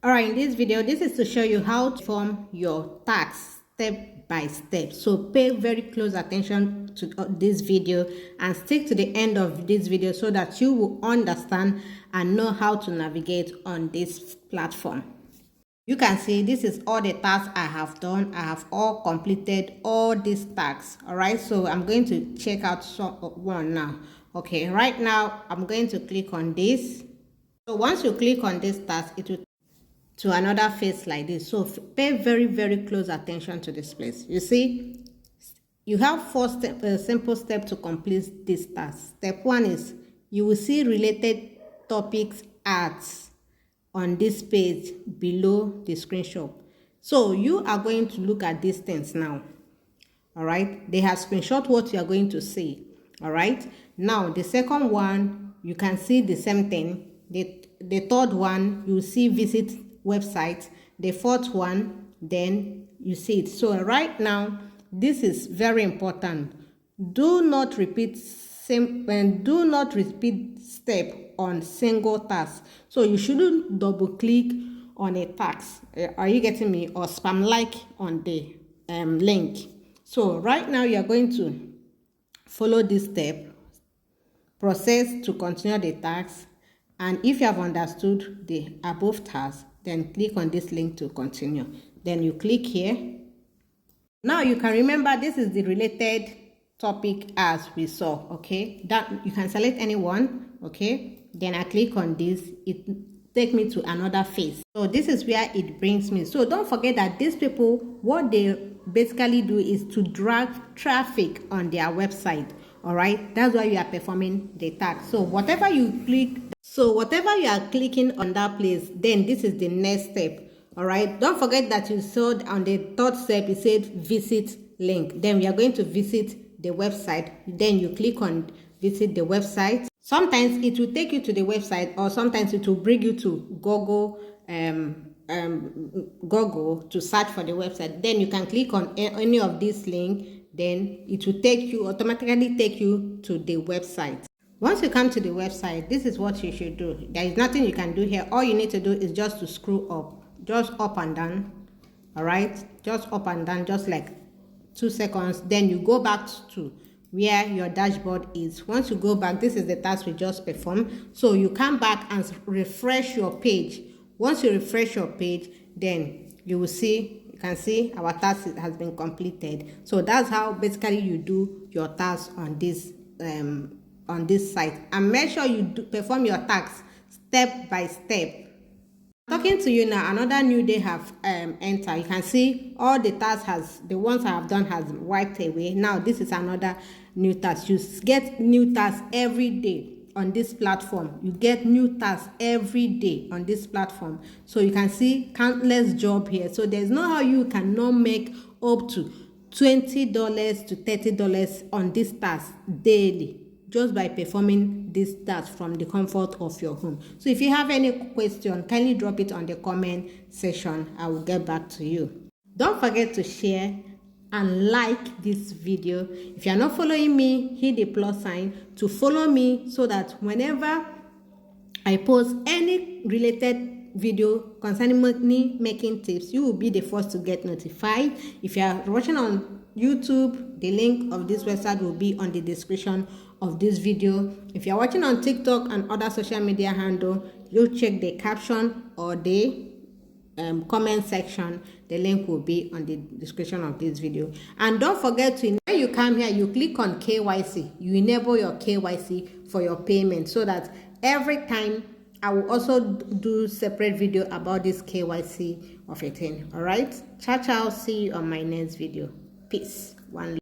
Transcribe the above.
All right, in this video, this is to show you how to form your tax step by step. So pay very close attention to this video and stick to the end of this video so that you will understand and know how to navigate on this platform. You can see this is all the tasks I have done. I have all completed all these tasks. All right, so I'm going to check out one now. Okay, right now I'm going to click on this. So once you click on this task, it will to another face like this. So pay very close attention to this place. You see, you have four simple steps to complete this task. Step one is you will see related topics ads on this page below the screenshot. So you are going to look at these things now. All right, they have screenshot what you are going to see. All right, now the second one, you can see the same thing. The third one, you see visit website. The fourth one, then you see it. So right now, this is very important. Do not repeat step on single task. So you shouldn't double click on a task. Are you getting me? Or spam like on the link. So right now you are going to follow this step, process to continue the task, and if you have understood the above task, then click on this link to continue. Then you click here. Now you can remember this is the related topic as we saw, okay? That you can select any one, okay? Then I click on this, it take me to another phase. So this is where it brings me. So don't forget that these people, what they basically do is to drag traffic on their website. All right, that's why you are performing the task. So whatever you click, so whatever you are clicking on that place, then this is the next step. All right, don't forget that you saw on the third step it said visit link. Then we are going to visit the website. Then you click on visit the website. Sometimes it will take you to the website, or sometimes it will bring you to Google Google to search for the website. Then you can click on any of these links, then it will automatically take you to the website. Once you come to the website, this is what you should do. There is nothing you can do here. All you need to do is just to scroll up, just up and down. All right, just up and down, just like 2 seconds. Then you go back to where your dashboard is. Once you go back, this is the task we just performed. So you come back and refresh your page. Once you refresh your page, then you will see, you can see our task has been completed. So that's how basically you do your task on this site. And make sure you perform your tasks step by step. Talking to you now, another new day have entered. You can see all the tasks the ones I have done has wiped away. Now this is another new task. You get new tasks every day on this platform. You get new tasks every day on this platform. So you can see countless job here. So there's no how you cannot make up to $20 to $30 on this task daily, just by performing this task from the comfort of your home. So if you have any question, kindly drop it on the comment section. I will get back to you. Don't forget to share and like this video. If you are not following me, hit the plus sign to follow me so that whenever I post any related video concerning money making tips, you will be the first to get notified. If you are watching on YouTube, the link of this website will be on the description of this video. If you are watching on TikTok and other social media handle, you check the caption or the comment section. The link will be on the description of this video. And don't forget to, when you come here, you click on KYC. You enable your KYC for your payment, so that every time I will also do separate video about this KYC of a thing. All right, ciao, see you on my next video. Peace. One.